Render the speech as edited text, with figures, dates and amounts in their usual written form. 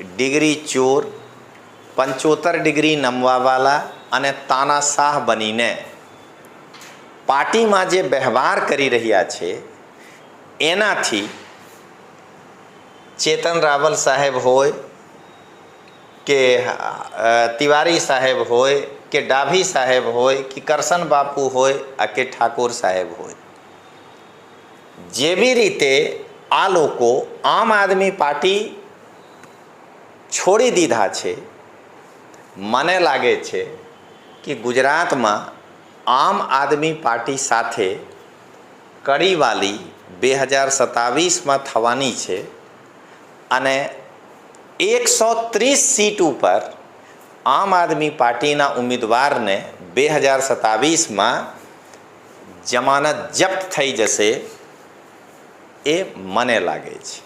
Degree ચોર, 75 degree નમવાવાલા અને તાનાશાહ બનીને પાર્ટીમાં જે વ્યવહાર કરી રહ્યા છે એનાથી ચેતન રાવલ સાહેબ હોય કે તિવારી સાહેબ હોય કે ડાભી સાહેબ હોય કે કરશન બાપુ હોય કે ઠાકોર સાહેબ હોય, જેવી રીતે આ લોકો આમ આદમી પાર્ટી છોડી દીધા છે, મને લાગે છે કે ગુજરાતમાં આમ આદમી પાર્ટી સાથે કડીવાલી 2027માં થવાની છે અને 130 સીટ ઉપર આમ આદમી પાર્ટીના ઉમેદવારને 2027માં જમાનત જપ્ત થઈ જશે એ મને લાગે છે।